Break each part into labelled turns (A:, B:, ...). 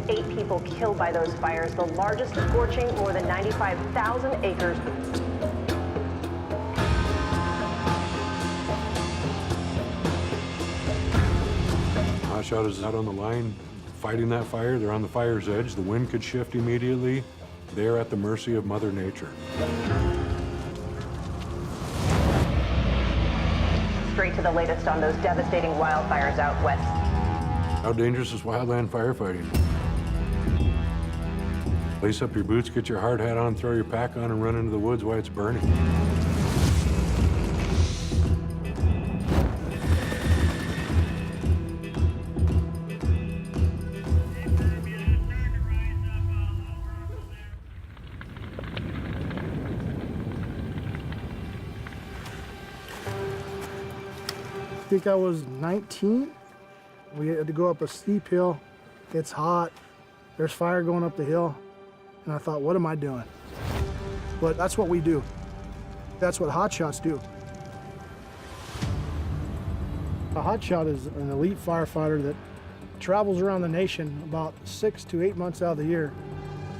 A: 8 people killed by those fires, the largest scorching more than 95,000 acres.
B: Hotshot is out on the line fighting that fire. They're on the fire's edge. The wind could shift immediately. They're at the mercy of Mother Nature.
A: Straight to the latest on those devastating wildfires out west.
B: How dangerous is wildland firefighting? Lace up your boots, get your hard hat on, throw your pack on, and run into the woods while it's burning.
C: I think I was 19. We had to go up a steep hill. It's hot. There's fire going up the hill. And I thought, what am I doing? But that's what we do. That's what Hotshots do. A hotshot is an elite firefighter that travels around the nation about 6 to 8 months out of the year,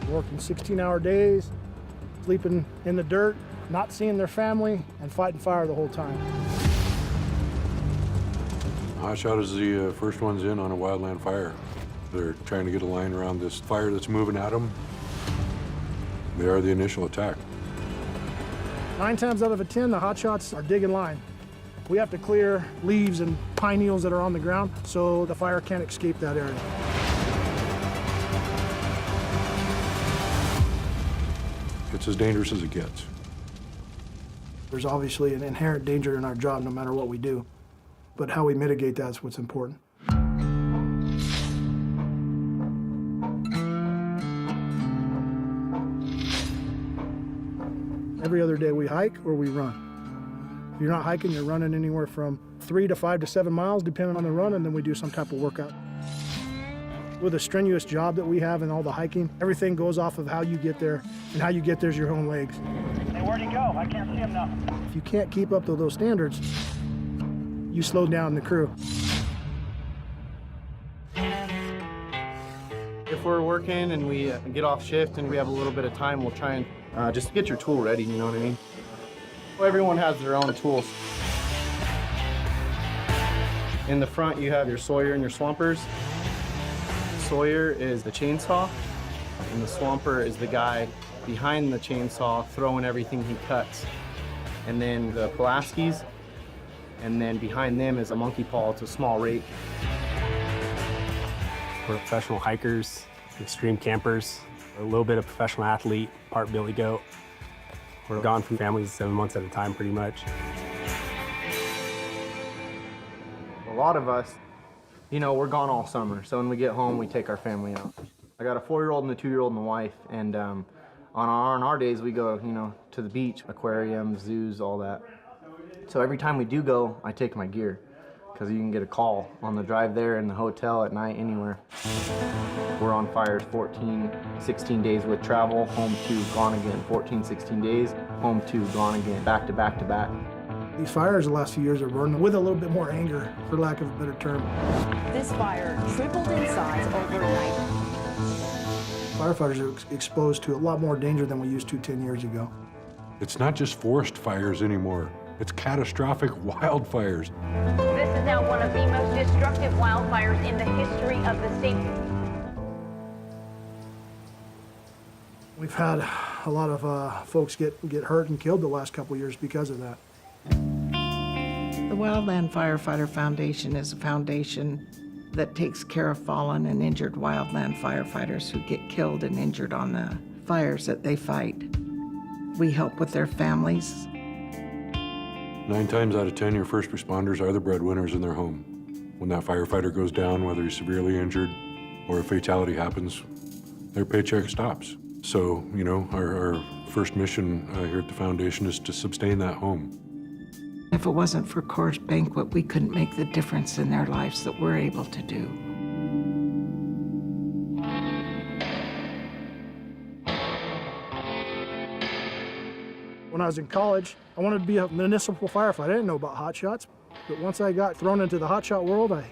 C: working 16-hour days, sleeping in the dirt, not seeing their family, and fighting fire the whole time.
B: Hotshot is the first ones in on a wildland fire. They're trying to get a line around this fire that's moving at them. They are the initial attack.
C: 9 times out of 10, the hotshots are digging line. We have to clear leaves and pine needles that are on the ground so the fire can't escape that area.
B: It's as dangerous as it gets.
C: There's obviously an inherent danger in our job no matter what we do, but how we mitigate that's what's important. Every other day we hike or we run. If you're not hiking, you're running anywhere from 3 to 5 to 7 miles, depending on the run, and then we do some type of workout. With a strenuous job that we have and all the hiking, everything goes off of how you get there, and how you get there's your own legs.
D: Hey, where'd he go? I can't see him now.
C: If you can't keep up to those standards, you slow down the crew.
E: If we're working and we get off shift and we have a little bit of time, we'll try and just get your tool ready, you know what I mean? Well, everyone has their own tools. In the front, you have your sawyer and your swampers. Sawyer is the chainsaw, and the swamper is the guy behind the chainsaw throwing everything he cuts. And then the Pulaskis, and then behind them is a monkey paw. It's a small rake.
F: We're professional hikers, extreme campers, a little bit of professional athlete, part billy goat. We're gone from families 7 months at a time, pretty much.
E: A lot of us, you know, we're gone all summer. So when we get home, we take our family out. I got a 4-year-old and a 2-year-old and a wife. And on our days, we go, you know, to the beach, aquariums, zoos, all that. So every time we do go, I take my gear, because you can get a call on the drive there, in the hotel, at night, anywhere. We're on fires 14, 16 days with travel, home to, gone again. 14, 16 days, home to, gone again, back to back to back.
C: These fires the last few years are burning with a little bit more anger, for lack of a better term.
G: This fire tripled in size overnight.
C: Firefighters are exposed to a lot more danger than we used to 10 years ago.
B: It's not just forest fires anymore. It's catastrophic wildfires.
A: This is now one of the most destructive wildfires in the history of the state.
C: We've had a lot of folks get hurt and killed the last couple of years because of that.
H: The Wildland Firefighter Foundation is a foundation that takes care of fallen and injured wildland firefighters who get killed and injured on the fires that they fight. We help with their families.
B: 9 times out of 10, your first responders are the breadwinners in their home. When that firefighter goes down, whether he's severely injured or a fatality happens, their paycheck stops. So, you know, our first mission here at the foundation is to sustain that home.
H: If it wasn't for Coors Banquet, we couldn't make the difference in their lives that we're able to do.
C: When I was in college, I wanted to be a municipal firefighter. I didn't know about hotshots, but once I got thrown into the hotshot world, I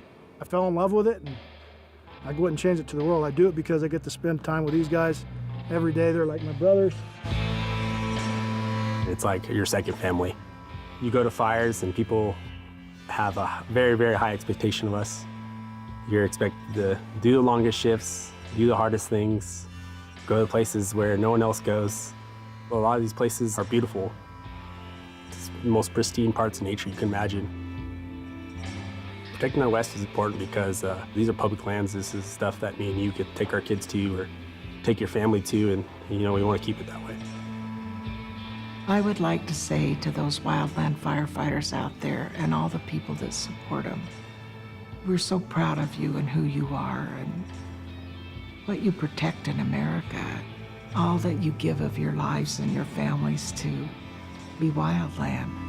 C: fell in love with it, and I wouldn't change it to the world. I do it because I get to spend time with these guys every day. They're like my brothers.
F: It's like your second family. You go to fires and people have a very, very high expectation of us. You're expected to do the longest shifts, do the hardest things, go to places where no one else goes. A lot of these places are beautiful. It's the most pristine parts of nature you can imagine. Protecting our West is important because these are public lands. This is stuff that me and you could take our kids to or take your family to, and we want to keep it that way.
H: I would like to say to those wildland firefighters out there and all the people that support them, we're so proud of you and who you are and what you protect in America, all that you give of your lives and your families to be wildland.